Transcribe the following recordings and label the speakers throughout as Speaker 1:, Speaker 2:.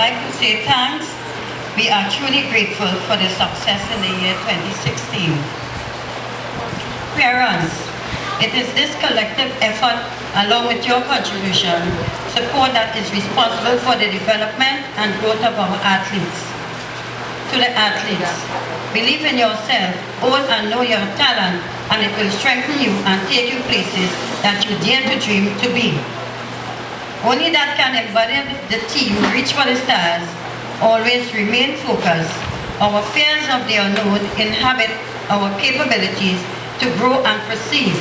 Speaker 1: I'd like to say thanks. We are truly grateful for the success in the year 2016. Parents, it is this collective effort, along with your contribution, support that is responsible for the development and growth of our athletes. To the athletes, believe in yourself, own and know your talent, and it will strengthen you and take you places that you dare to dream to be. Only that can embody the team reach for the stars. Always remain focused. Our fears of the unknown inhabit our capabilities to grow and perceive.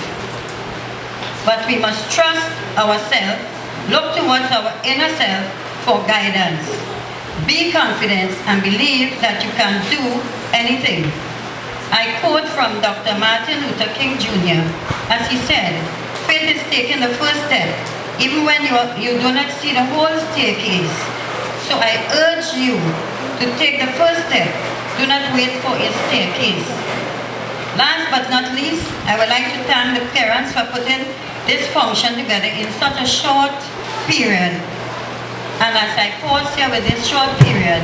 Speaker 1: But we must trust ourselves, look towards our inner self for guidance. Be confident and believe that you can do anything. I quote from Dr. Martin Luther King Jr. as he said, "Faith is taking the first step, even when you do not see the whole staircase. So I urge you to take the first step. Do not wait for a staircase." Last but not least, I would like to thank the parents for putting this function together in such a short period. And as I pause here with this short period,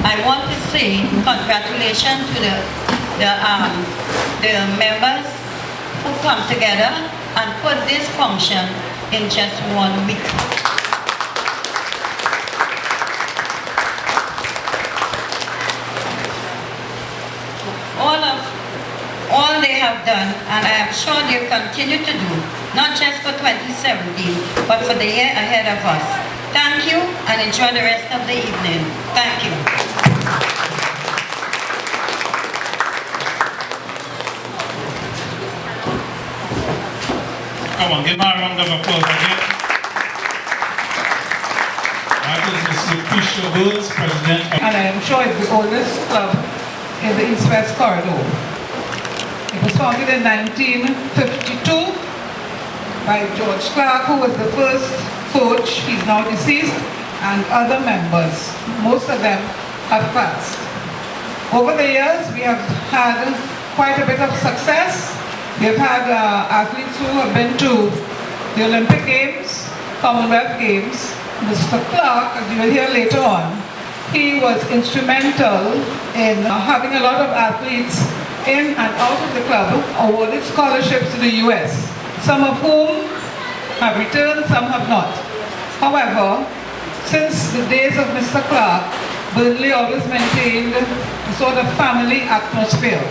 Speaker 1: I want to say congratulations to the members who come together and put this function in just 1 week. All they have done, and I am sure they'll continue to do, not just for 2017, but for the year ahead of us. Thank you, and enjoy the rest of the evening. Thank you.
Speaker 2: Come on, give my round of applause again. That is Ms. Lucretia Burns, President.
Speaker 3: And I am sure it's the oldest club in the East-West Corridor. It was founded in 1952 by George Clarke, who was the first coach. He's now deceased, and other members. Most of them have passed. Over the years, we have had quite a bit of success. We have had athletes who have been to the Olympic Games, Commonwealth Games. Mr. Clarke, as you will hear later on, he was instrumental in having a lot of athletes in and out of the club awarded scholarships to the US, some of whom have returned, some have not. However, since the days of Mr. Clarke, Burnley always maintained a sort of family atmosphere,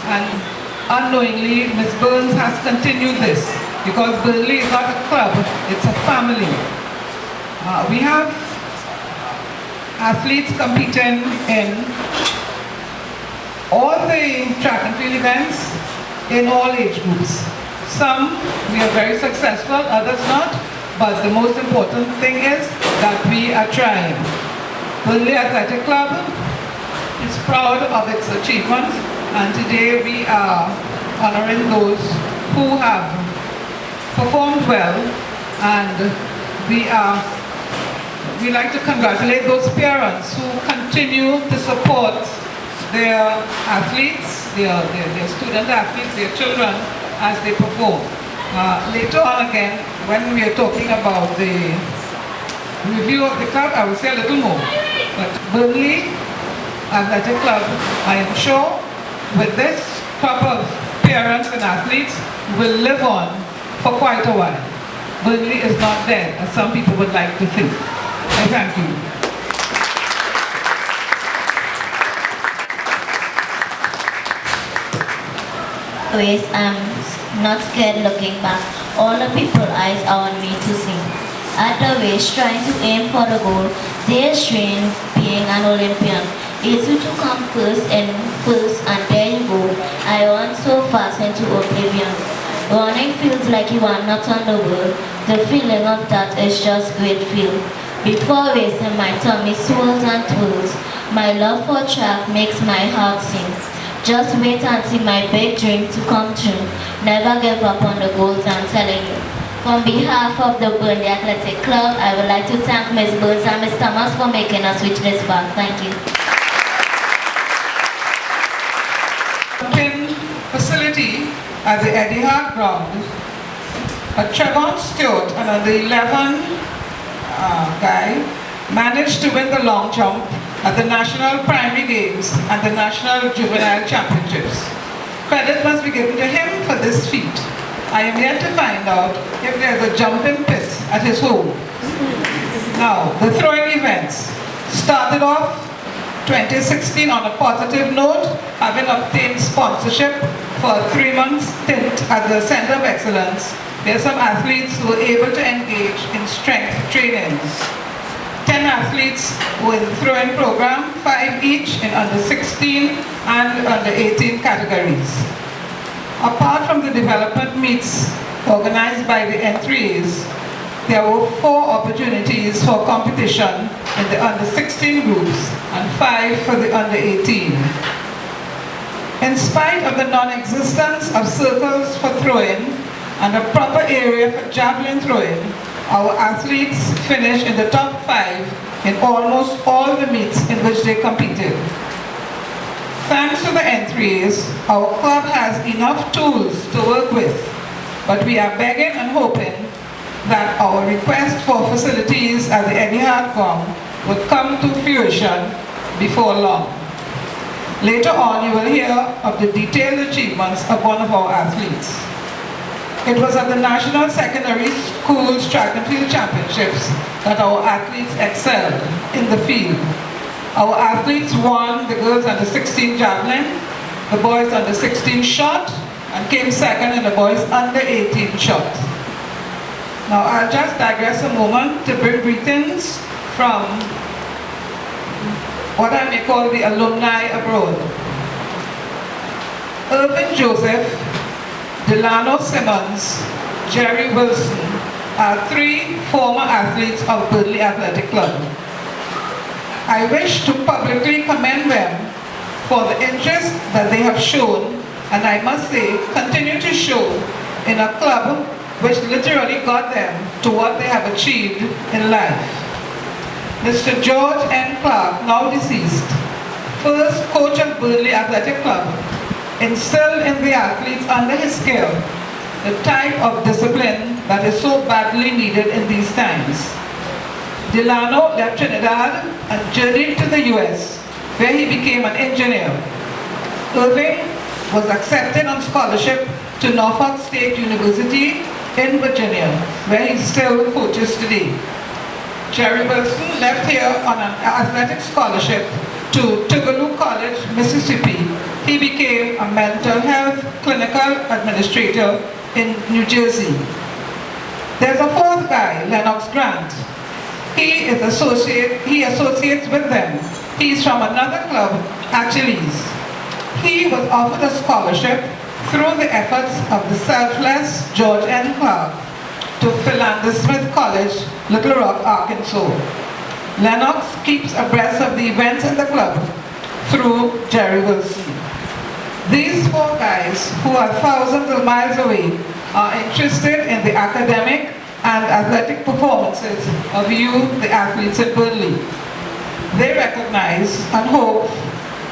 Speaker 3: and unknowingly Ms. Burns has continued this, because Burnley is not a club, it's a family. We have athletes competing in all the track and field events in all age groups. Some we are very successful, others not, but the most important thing is that we are trying. Burnley Athletic Club is proud of its achievements, and today we are honoring those who have performed well, and we like to congratulate those parents who continue to support their athletes, their student athletes, their children as they perform. Later on again, when we are talking about the review of the club, I will say a little more. But Burnley Athletic Club, I am sure, with this crop of parents and athletes, will live on for quite a while. Burnley is not dead, as some people would like to think. I thank you.
Speaker 4: Ways I'm not scared looking back. All the people's eyes are on me to see. At the race, trying to aim for the goal, they strain being an Olympian. Easy to come first, and there you go. I run so fast into oblivion. Running feels like you are not on the world. The feeling of that is just great feel. Before racing, my tummy swirls and twirls. My love for track makes my heart sing. Just wait and see my big dream to come true. Never give up on the goals, I'm telling you. On behalf of the Burnley Athletic Club, I would like to thank Ms. Burns and Ms. Thomas for making us reach this far. Thank you.
Speaker 3: Facility at the Eddie Hart ground, Trevon Stewart, another 11 guy, managed to win the long jump at the National Primary Games and the National Juvenile Championships. Credit must be given to him for this feat. I am yet to find out if there's a jumping pit at his home. Now, the throwing events started off 2016 on a positive note, having obtained sponsorship for a 3-month stint at the Center of Excellence, where some athletes were able to engage in strength trainings. 10 athletes were in the throwing program, 5 each in under 16 and under 18 categories. Apart from the development meets organized by the N3As, there were 4 opportunities for competition in the under 16 groups and 5 for the under 18. In spite of the non-existence of circles for throwing and a proper area for javelin throwing, our athletes finished in the top 5 in almost all the meets in which they competed. Thanks to the N3As, our club has enough tools to work with, but we are begging and hoping that our request for facilities at the Etihad Ground would come to fruition before long. Later on, you will hear of the detailed achievements of one of our athletes. It was at the National Secondary Schools Track and Field Championships that our athletes excelled in the field. Our athletes won the girls under 16 javelin, the boys under 16 shot, and came second in the boys under 18 shot. Now I'll just digress a moment to bring greetings from what I may call the alumni abroad. Irvin Joseph, Delano Simmons, Jerry Wilson are 3 former athletes of Burnley Athletic Club. I wish to publicly commend them for the interest that they have shown, and I must say, continue to show in a club which literally got them to what they have achieved in life. Mr. George N. Clarke, now deceased, first coach of Burnley Athletic Club, instilled in the athletes under his care the type of discipline that is so badly needed in these times. Delano left Trinidad and journeyed to the US, where he became an engineer. Irving was accepted on scholarship to Norfolk State University in Virginia, where he still coaches today. Jerry Wilson left here on an athletic scholarship to Tougaloo College, Mississippi. He became a mental health clinical administrator in New Jersey. There's a 4th guy, Lennox Grant. He associates with them. He's from another club, Achilles. He was offered a scholarship through the efforts of the selfless George N. Clarke to Philander Smith College, Little Rock, Arkansas. Lennox keeps abreast of the events in the club through Jerry Wilson. These 4 guys, who are thousands of miles away, are interested in the academic and athletic performances of you, the athletes at Burnley. They recognize and hope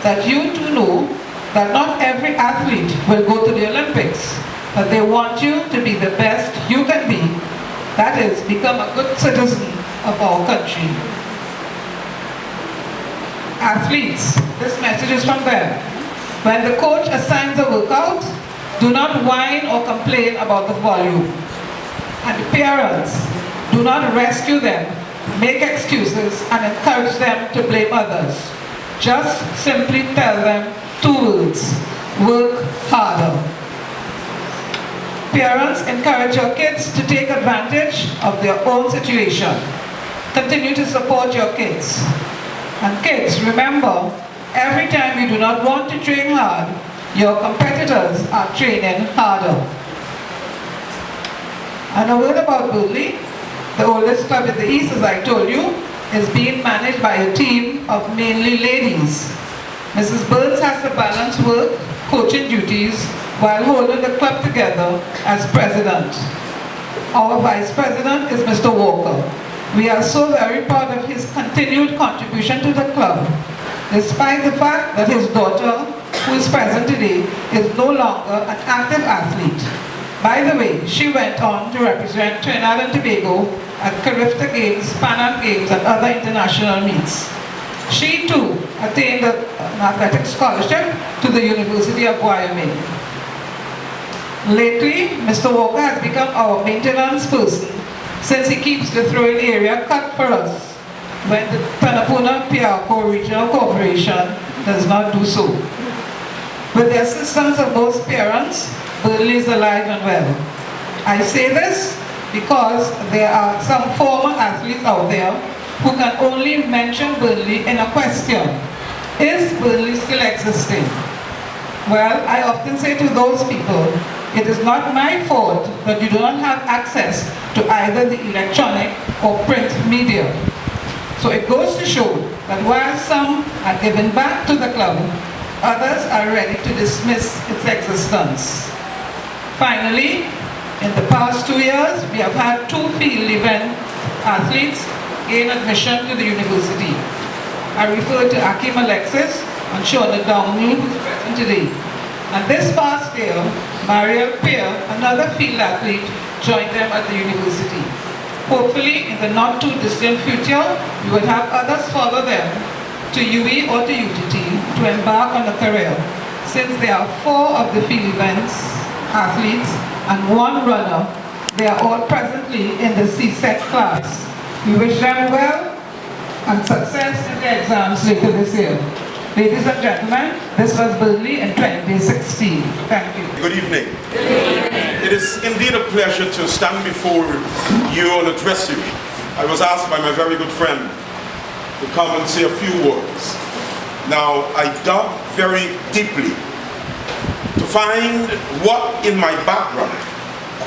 Speaker 3: that you too know that not every athlete will go to the Olympics, but they want you to be the best you can be. That is, become a good citizen of our country. Athletes, this message is from them. When the coach assigns a workout, do not whine or complain about the volume. And parents, do not rescue them, make excuses, and encourage them to blame others. Just simply tell them 2 words: work harder. Parents, encourage your kids to take advantage of their own situation. Continue to support your kids. And kids, remember, every time you do not want to train hard, your competitors are training harder. And a word about Burnley. The oldest club in the East, as I told you, is being managed by a team of mainly ladies. Mrs. Burns has to balance work, coaching duties, while holding the club together as president. Our vice president is Mr. Walker. We are so very proud of his continued contribution to the club, despite the fact that his daughter, who is present today, is no longer an active athlete. By the way, she went on to represent Trinidad and Tobago at Carifta Games, Pan Am Games, and other international meets. She too attained an athletic scholarship to the University of Wyoming. Lately, Mr. Walker has become our maintenance person since he keeps the throwing area cut for us when the Tunapuna Piarco Regional Corporation does not do so. With the assistance of most parents, Burnley is alive and well. I say this because there are some former athletes out there who can only mention Burnley in a question. Is Burnley still existing? Well, I often say to those people, it is not my fault that you do not have access to either the electronic or print media. So it goes to show that while some are giving back to the club, others are ready to dismiss its existence. Finally, in the past 2 years, we have had 2 field event athletes gain admission to the university. I refer to Akim Alexis and Shona Downey, who is present today. And this past year, Mariel Peer, another field athlete, joined them at the university. Hopefully, in the not too distant future, we will have others follow them to UE or to UTT to embark on a career, since there are 4 of the field events athletes and 1 runner. They are all presently in the C-Set class. We wish them well and success in their exams later this year. Ladies and gentlemen, this was Burnley in 2016. Thank you.
Speaker 5: Good evening. It is indeed a pleasure to stand before you and address you. I was asked by my very good friend to come and say a few words. Now, I dug very deeply to find what in my background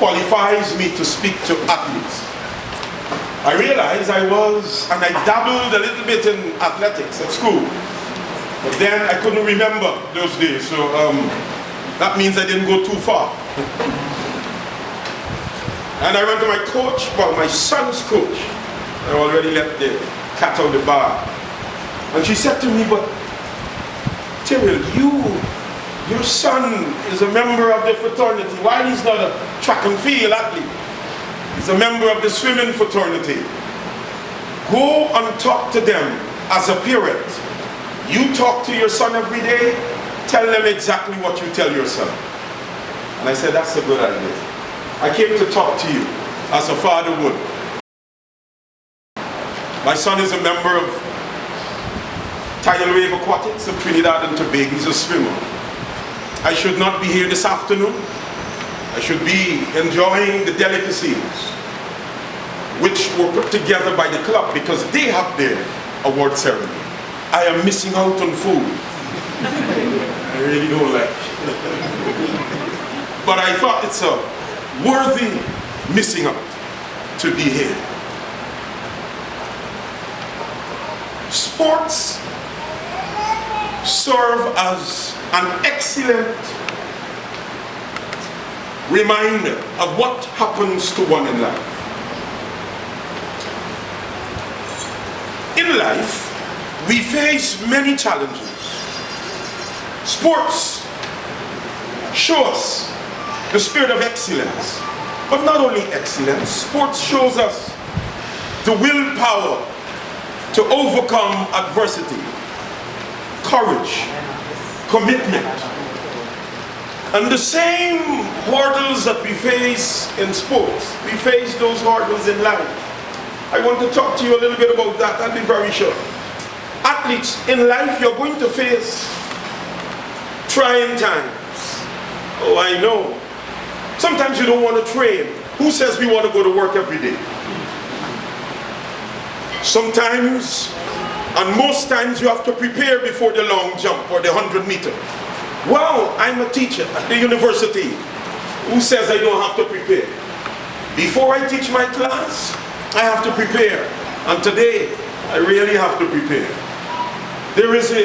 Speaker 5: qualifies me to speak to athletes. I realized I dabbled a little bit in athletics at school, but then I couldn't remember those days, so that means I didn't go too far. And I went to my coach, well, my son's coach. I already let the cat out the bag. And she said to me, but Tyrell, your son is a member of the fraternity. Why he's not a track and field athlete? He's a member of the swimming fraternity. Go and talk to them as a parent. You talk to your son every day, tell them exactly what you tell your son. And I said, that's a good idea. I came to talk to you as a father would. My son is a member of Tidal Wave Aquatics of Trinidad and Tobago. He's a swimmer. I should not be here this afternoon. I should be enjoying the delicacies which were put together by the club because they have their award ceremony. I am missing out on food. I really don't like it. But I thought it's a worthy missing out to be here. Sports serve as an excellent reminder of what happens to one in life. In life, we face many challenges. Sports show us the spirit of excellence, but not only excellence, sports shows us the willpower to overcome adversity, courage, commitment. And the same hurdles that we face in sports, we face those hurdles in life. I want to talk to you a little bit about that. I'll be very short. Athletes, in life you're going to face trying times. Oh, I know. Sometimes you don't want to train. Who says we want to go to work every day? Sometimes, and most times, you have to prepare before the long jump or the 100 meter. Well, I'm a teacher at the university. Who says I don't have to prepare? Before I teach my class, I have to prepare. And today, I really have to prepare. There is a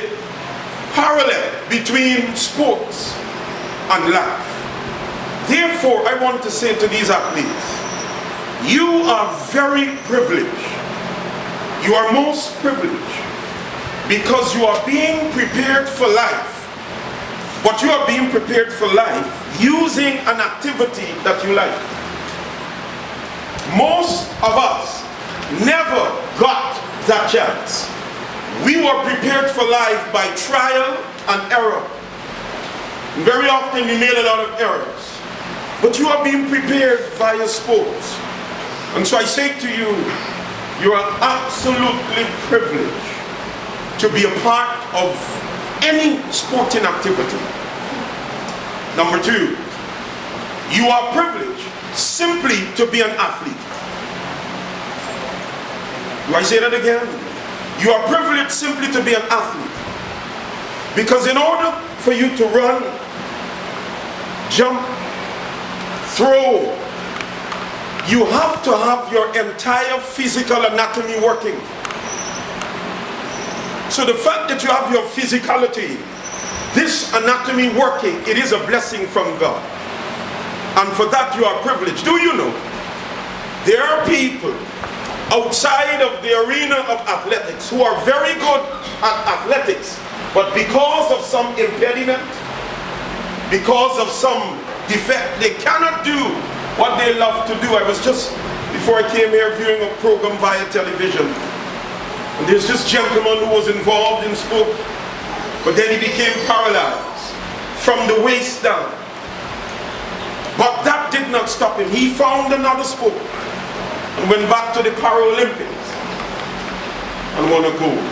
Speaker 5: parallel between sports and life. Therefore, I want to say to these athletes, you are very privileged. You are most privileged because you are being prepared for life. But you are being prepared for life using an activity that you like. most of us never got that chance. We were prepared for life by trial and error. Very often we made a lot of errors. But you are being prepared via sports. And so I say to you, you are absolutely privileged to be a part of any sporting activity. Number two, you are privileged simply to be an athlete. Do I say that again? You are privileged simply to be an athlete. Because in order for you to run, jump, throw, you have to have your entire physical anatomy working. So the fact that you have your physicality, this anatomy working, it is a blessing from God. And for that you are privileged. Do you know, there are people outside of the arena of athletics who are very good at athletics, but because of some impediment, because of some defect, they cannot do what they love to do. I was just, before I came here, viewing a program via television. And there's this gentleman who was involved in sport, but then he became paralyzed from the waist down. But that did not stop him. He found another sport and went back to the Paralympics and won a gold.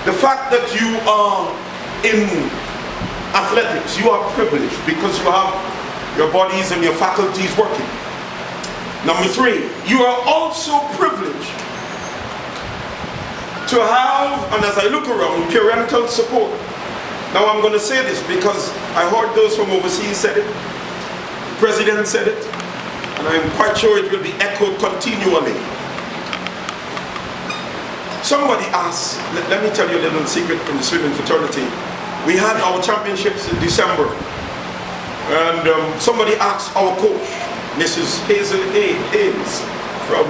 Speaker 5: The fact that you are in athletics, you are privileged because you have your bodies and your faculties working. Number three, you are also privileged to have, and as I look around, parental support. Now I'm going to say this because I heard those from overseas said it, the president said it, and I'm quite sure it will be echoed continually. Somebody asked, let me tell you a little secret from the swimming fraternity. We had our championships in December, and somebody asked our coach, Mrs. Hazel Ames from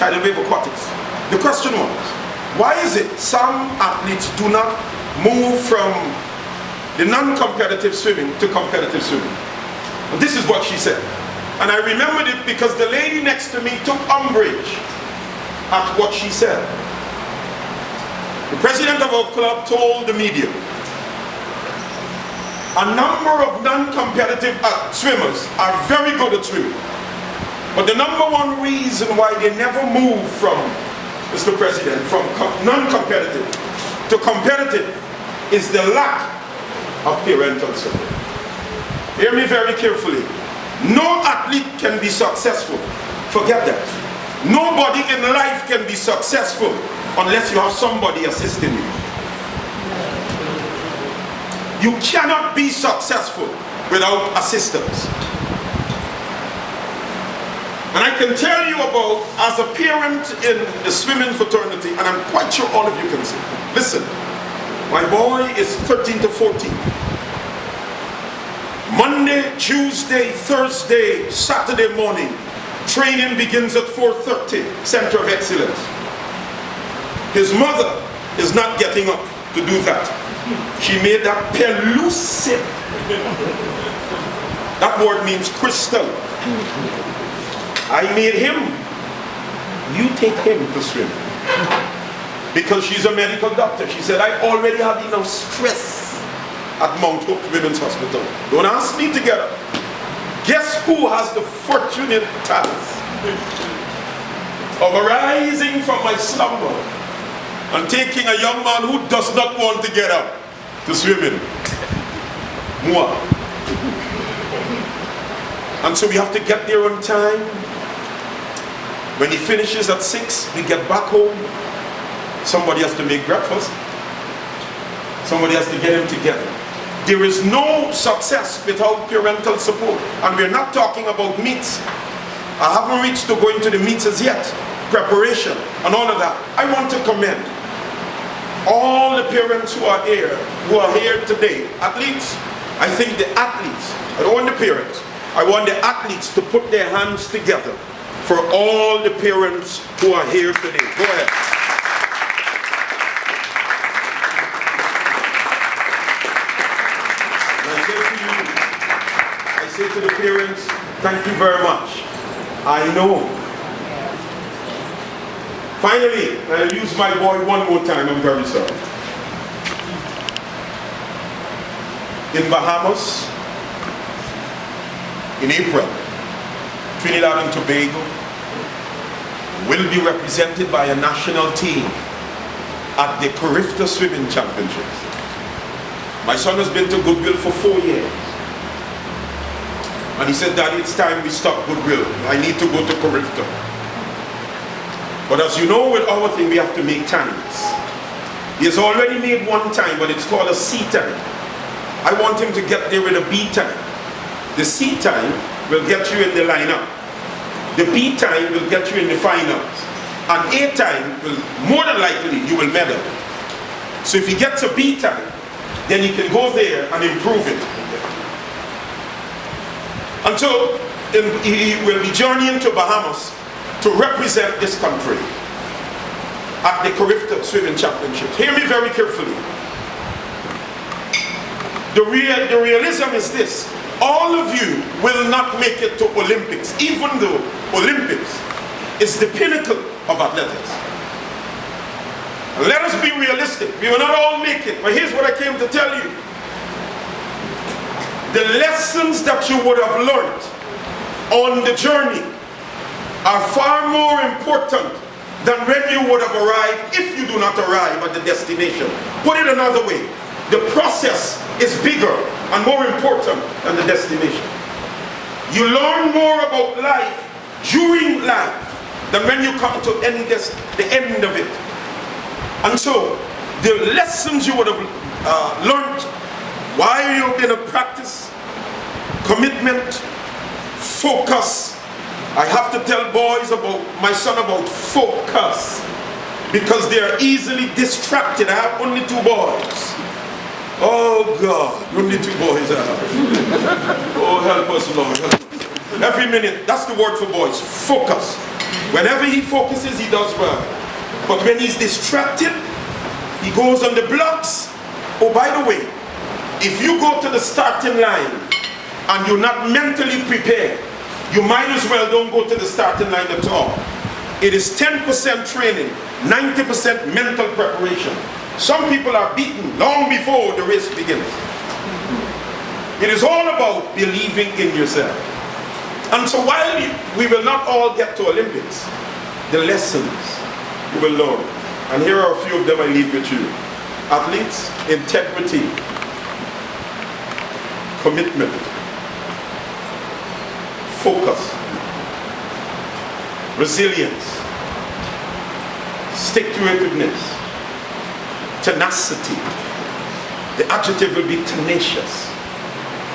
Speaker 5: Tidal Wave Aquatics. The question was, why is it some athletes do not move from the non-competitive swimming to competitive swimming? And this is what she said. And I remembered it because the lady next to me took umbrage at what she said. The president of our club told the media, a number of non-competitive swimmers are very good at swimming. But the number one reason why they never move from, Mr. President, from non-competitive to competitive is the lack of parental support. Hear me very carefully. No athlete can be successful. Forget that. Nobody in life can be successful unless you have somebody assisting you. You cannot be successful without assistance. And I can tell you about, as a parent in the swimming fraternity, and I'm quite sure all of you can see. Listen, my boy is 13 to 14. Monday, Tuesday, Thursday, Saturday morning, training begins at 4:30, Center of Excellence. His mother is not getting up to do that. She made that pellucid. That word means crystal. I made him. You take him to swim. Because she's a medical doctor. She said, I already have enough stress at Mount Hope Women's Hospital. Don't ask me to get up. Guess who has the fortunate task of arising from my slumber and taking a young man who does not want to get up to swimming? Moi. And so we have to get there on time. When he finishes at 6, we get back home. Somebody has to make breakfast. Somebody has to get him together. There is no success without parental support. And we're not talking about meets. I haven't reached to going to the meets as yet. Preparation and all of that. I want to commend all the parents who are here today. Athletes. I think the athletes, I don't want the parents, I want the athletes to put their hands together for all the parents who are here today. Go ahead. I say to the parents, thank you very much. I know Finally, I'll use my boy one more time, I'm very sorry. In Bahamas, in April, Trinidad and Tobago will be represented by a national team at the Carifta Swimming Championships. My son has been to Goodwill for 4 years. And he said, Daddy, it's time we stop Goodwill. I need to go to Carifta. But as you know, with our thing, we have to make times. He has already made one time, but it's called a C time. I want him to get there with a B time. The C time will get you in the lineup. The B time will get you in the finals. And A time will, more than likely, you will medal. So if he gets a B time, then he can go there and improve it. And so he will be journeying to Bahamas to represent this country at the Carifta Swimming Championships. Hear me very carefully. The realism is this: all of you will not make it to Olympics, even though Olympics is the pinnacle of athletics. Let us be realistic. We will not all make it, but here's what I came to tell you. The lessons that you would have learned on the journey are far more important than when you would have arrived if you do not arrive at the destination. Put it another way, the process is bigger and more important than the destination. You learn more about life during life than when you come to the end of it. And so, the lessons you would have learned while you've been in practice, commitment, focus. I have to tell boys about, my son about focus, because they are easily distracted. I have only 2 boys. Oh God, only 2 boys I have. Oh, help us, Lord. Help us. Every minute, that's the word for boys, focus. Whenever he focuses, he does well. But when he's distracted, he goes on the blocks. Oh, by the way, if you go to the starting line and you're not mentally prepared, you might as well don't go to the starting line at all. It is 10% training, 90% mental preparation. Some people are beaten long before the race begins. It is all about believing in yourself. And so while we will not all get to Olympics, the lessons you will learn. And here are a few of them I leave with you. Athletes, integrity, commitment, focus, resilience, stick-to-itiveness, tenacity. The adjective will be tenacious.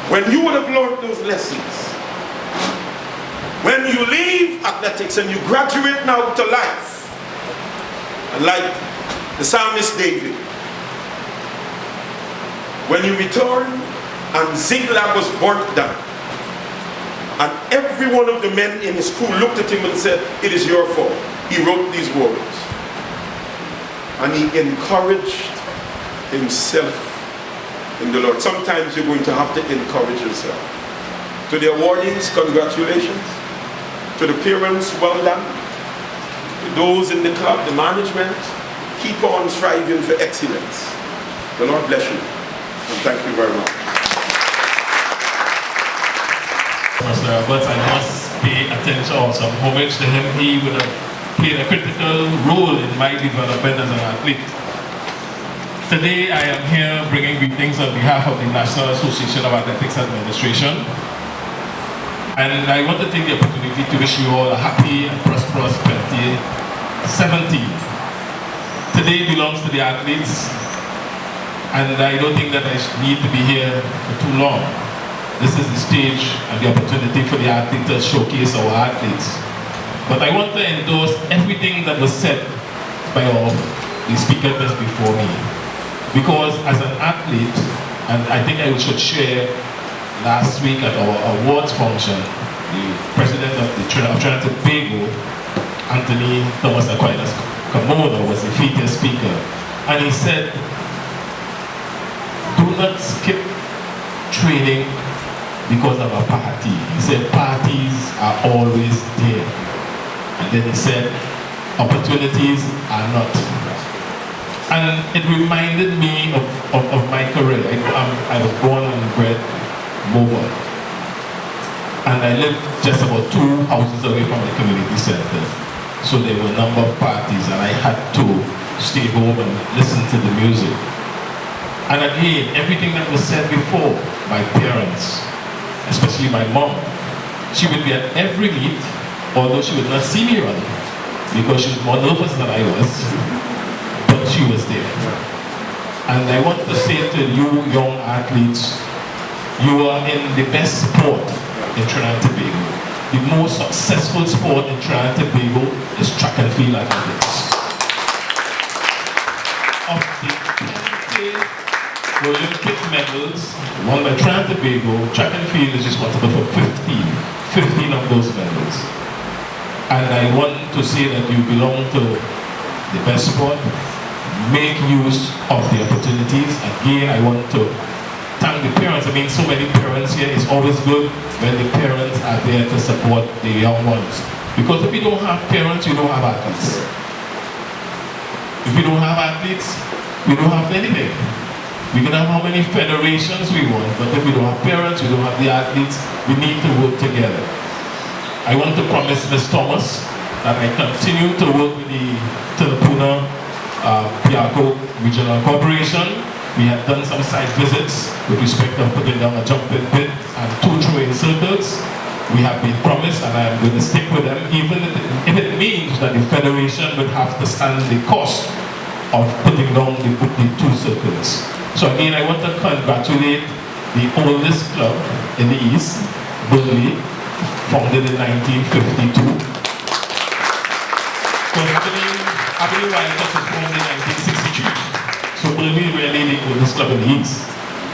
Speaker 5: When you would have learned those lessons, when you leave athletics and you graduate now to life, like the psalmist David, when you return and Ziklag was burnt down, and every one of the men in his crew looked at him and said, "It is your fault." He wrote these words, and he encouraged himself in the Lord. Sometimes you're going to have to encourage yourself. To the awardees, congratulations. To the parents, well done. To those in the club, the management, keep on striving for excellence. The Lord bless you, and thank you very much.
Speaker 2: Mr. Roberts, I must pay attention or some homage to him. He would have played a critical role in my development as an athlete. Today I am here bringing greetings on behalf of the National Association of Athletics Administration. And I want to take the opportunity to wish you all a happy and prosperous 2017. Today belongs to the athletes, and I don't think that I need to be here for too long. This is the stage and the opportunity for the athletes to showcase our athletes. But I want to endorse everything that was said by all the speakers just before me. Because as an athlete, and I think I should share, last week at our awards function, the president of the Trinidad and Tobago, Anthony Thomas Aquinas Kamoda, was the featured speaker. And he said, do not skip training because of a party. He said parties are always there. And then he said, opportunities are not. And it reminded me of my career. I was born and bred Mova. And I lived just about 2 houses away from the community center. So there were a number of parties and I had to stay home and listen to the music. And again, everything that was said before, my parents, especially my mom, she would be at every meet, although she would not see me run, because she was more nervous than I was, but she was there. And I want to say to you young athletes, you are in the best sport in Trinidad and Tobago. The most successful sport in Trinidad and Tobago is track and field athletics. Of the 20 Olympic medals won by Trinidad and Tobago, track and field is responsible for 15 of those medals. And I want to say that you belong to the best sport. Make use of the opportunities. Again, I want to thank the parents. I mean, so many parents here. It's always good when the parents are there to support the young ones. Because if you don't have parents, you don't have athletes. If you don't have athletes, you don't have anything. We can have how many federations we want, but if we don't have parents, we don't have the athletes, we need to work together. I want to promise Ms. Thomas that I continue to work with the Tunapuna Piarco Regional Corporation. We have done some site visits with respect to putting down a jumping pit and 2 throwing circles. We have been promised and I am going to stick with them, even if it means that the federation would have to stand the cost of putting down the 2 circles. So again, I want to congratulate the oldest club in the East, Burnley, founded in 1952. Avenue Wildcats was formed in 1963. So Burnley really the oldest club in the East.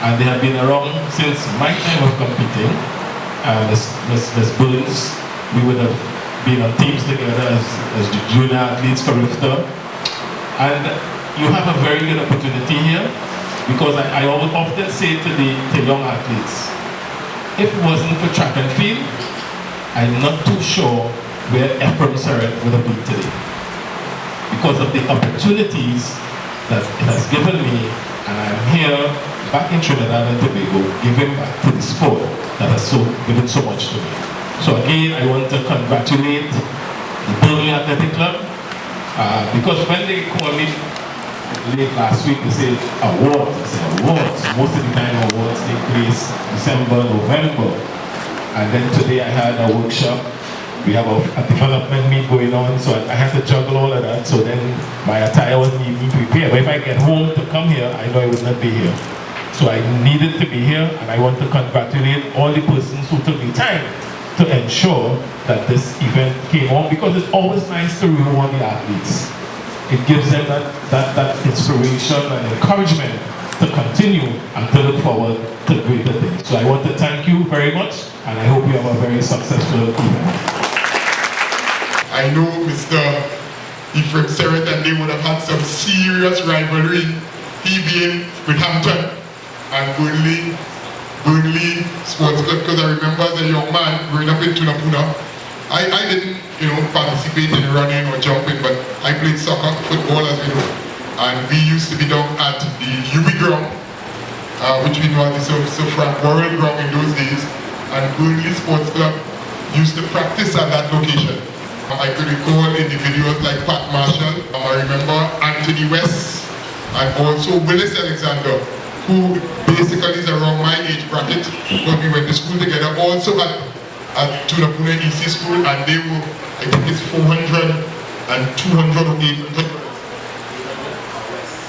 Speaker 2: And they have been around since my time of competing. Ms. Burns, we would have been on teams together as the junior athletes for Rifter. And you have a very good opportunity here. Because I often say to the young athletes, if it wasn't for track and field, I'm not too sure where Ephraim Serrette would have been today. Because of the opportunities that it has given me, and I'm here back in Trinidad and Tobago, giving back to the sport that has given so much to me. So again, I want to congratulate the Burnley Athletic Club, because when they call me late last week, they say awards. I say awards. Most of the time awards take place December, November. And then today I had a workshop. We have a development meet going on, so I have to juggle all of that. So then my attire wasn't even prepared. But if I get home to come here, I know I would not be here. So I needed to be here, and I want to congratulate all the persons who took the time to ensure that this event came on, because it's always nice to reward the athletes. It gives them that inspiration and encouragement to continue and to look forward to greater things. So I want to thank you very much, and I hope you have a very successful event.
Speaker 6: I know Mr. Ephraim Serrette and they would have had some serious rivalry, he being with Hampton and Burnley Sports Club, because I remember as a young man growing up in Tunapuna, I didn't, participate in running or jumping, but I played soccer, football as we know. And we used to be down at the UB ground, which we know as the Sir Frank Worrell ground in those days. And Burnley Sports Club used to practice at that location. I could recall individuals like Pat Marshall, I remember Anthony West, and also Willis Alexander, who basically is around my age bracket, because we went to school together, also at Tunapuna EC School, and they were, I think it's 400 and 200 or 800.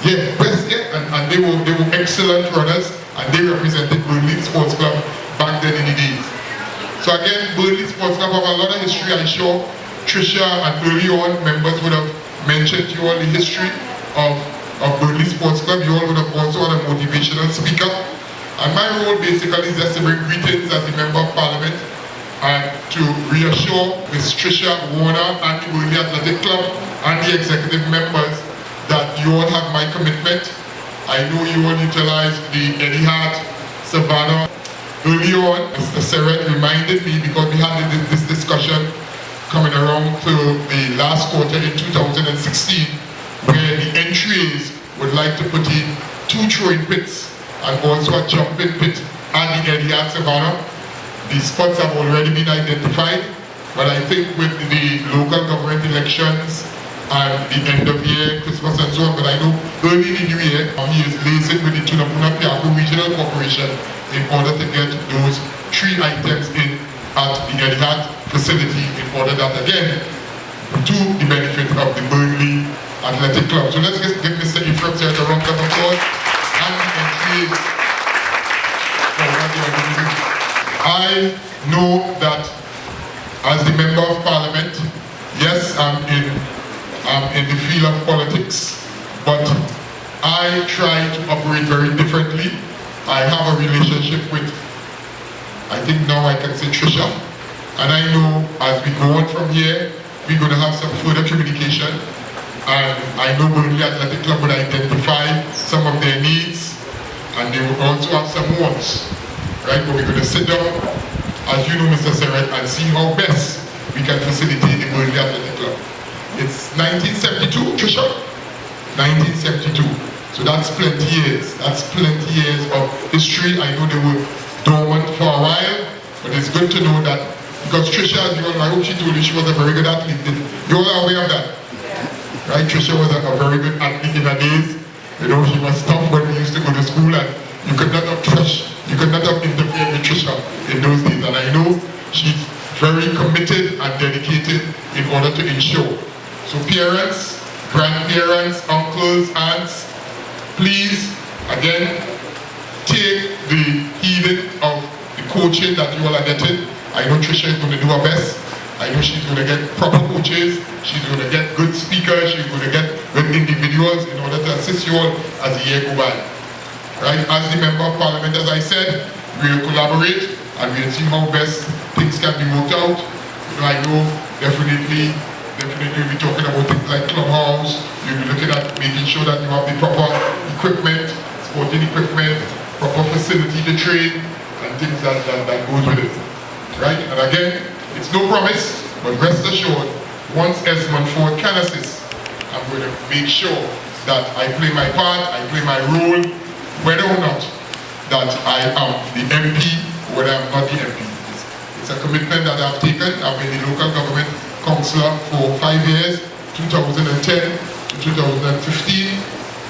Speaker 6: Yeah, West, yeah, and they were excellent runners, and they represented Burnley Sports Club back then in the days. So again, Burnley Sports Club have a lot of history. I'm sure Tricia and early on members would have mentioned to you all the history of Burnley Sports Club. You all would have also had a motivational speaker. And my role basically is just to bring greetings as a member of Parliament and to reassure Ms. Tricia Warner and the Burnley Athletic Club and the executive members that you all have my commitment. I know you all utilized the Eddie Hart, Savannah. Early on, Mr. Serrette reminded me, because we had this discussion coming around to the last quarter in 2016, where the entries would like to put in 2 throwing pits and also a jumping pit at the Eliad Savannah. The spots have already been identified, but I think with the local government elections and the end of year, Christmas and so on, but I know early in the new year, he is liaising with the Tunapuna Regional Corporation in order to get those 3 items in at the Eliad facility in order that, again, to the benefit of the Burnley Athletic Club. So let's give Mr. Ephraim Serrette a round of applause and entries for what they are going to do. I know that as the Member of Parliament, yes, I'm in the field of politics, but I try to operate very differently. I have a relationship with, I think now I can say Trisha, and I know as we go on from here, we're going to have some further communication, and I know Burnley Athletic Club will identify some of their needs, and they will also have some wants, right? But we're going to sit down, as you know, Mr. Serrette, and see how best we can facilitate the Burnley Athletic Club. It's 1972, Trisha? 1972. So that's plenty years. That's plenty years of history. I know they were dormant for a while, but it's good to know that, because Trisha, as you all know, I hope she told you she was a very good athlete. You all are aware of that? Right? Trisha was a very good athlete in her days. You know, she was tough when we used to go to school, and you could not have interfered with Trisha in those days. And I know she's very committed and dedicated in order to ensure. So parents, grandparents, uncles, aunts, please, again, take the heeding of the coaching that you all are getting. I know Trisha is going to do her best. I know she's going to get proper coaches. She's going to get good speakers. She's going to get good individuals in order to assist you all as the year go by. Right? As the Member of Parliament, as I said, we will collaborate and we'll see how best things can be worked out. You know, I know definitely we'll be talking about things like clubhouse. You'll be looking at making sure that you have the proper equipment, sporting equipment, proper facility to train, and things that goes with it. Right? And again, it's no promise, but rest assured, once Esmond Forde can assist, I'm going to make sure that I play my part, I play my role, whether or not that I am the MP or whether I'm not the MP. It's a commitment that I've taken. I've been the local government councillor for 5 years, 2010 to 2015.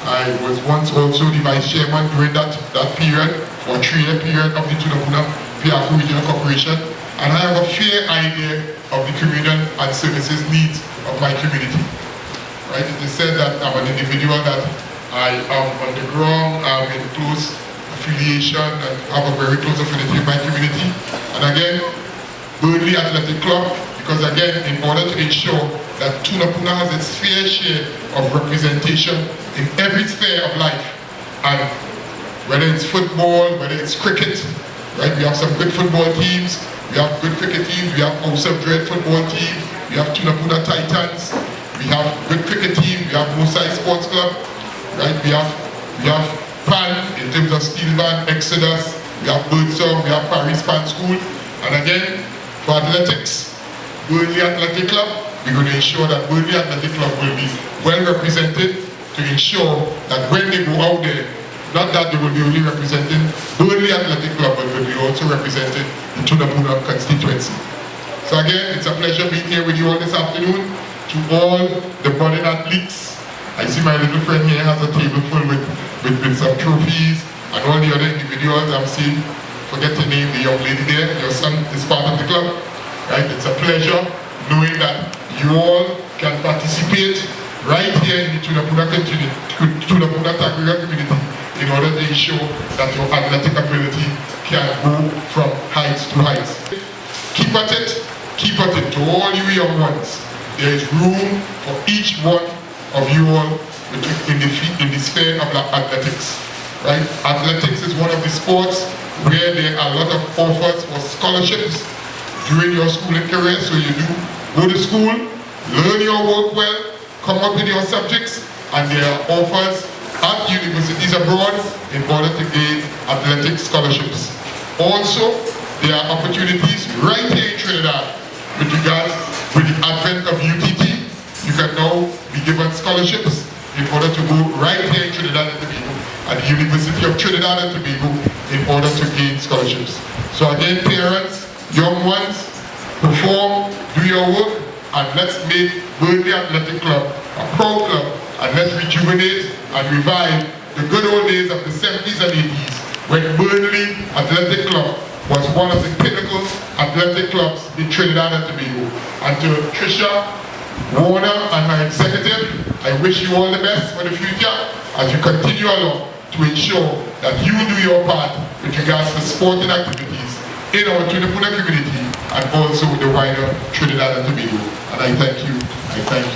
Speaker 6: I was once also the vice chairman during that period, for a 3-year period of the Tunapuna Regional Corporation. And I have a fair idea of the community and services needs of my community. Right? It is said that I'm an individual that I am on the ground, I'm in close affiliation and have a very close affinity with my community. And again, Burnley Athletic Club, because again, in order to ensure that Tunapuna has its fair share of representation in every sphere of life, and whether it's football, whether it's cricket, right? We have some good football teams, we have good cricket teams, we have House of Dread football team, we have Tunapuna Titans, we have good cricket team, we have Mosai Sports Club, right? We have PAN in terms of Steel Band, Exodus, we have Birdsong, we have Paris PAN School, and again, for athletics, Burnley Athletic Club, we're going to ensure that Burnley Athletic Club will be well represented to ensure that when they go out there, not that they will be only representing Burnley Athletic Club, but will be also representing the Tunapuna constituency. So again, it's a pleasure being here with you all this afternoon. To all the budding athletes, I see my little friend here has a table full with some trophies, and all the other individuals I'm seeing, forget to name the young lady there, your son is part of the club. Right? It's a pleasure knowing that you all can participate right here in the Tunapuna Tacarigua community in order to ensure that your athletic ability can go from heights to heights. Keep at it to all you young ones. There is room for each one of you all in the sphere of athletics. Right? Athletics is one of the sports where there are a lot of offers for scholarships during your schooling career. So you do go to school, learn your work well, come up with your subjects, and there are offers at universities abroad in order to gain athletic scholarships. Also, there are opportunities right here in Trinidad with regards with the advent of UTT, you can now be given scholarships in order to go right here in Trinidad and Tobago at the University of Trinidad and Tobago in order to gain scholarships. So again, parents, young ones, perform, do your work, and let's make Burnley Athletic Club a proud club, and let's rejuvenate and revive the good old days of the 70s and 80s when Burnley Athletic Club was one of the pinnacle athletic clubs in Trinidad and Tobago. And to Tricia, Warner, and my executive, I wish you all the best for the future as you continue along to ensure that you do your part with regards to sporting activities in our Tunapuna community and also the wider Trinidad and Tobago. And I thank you. I thank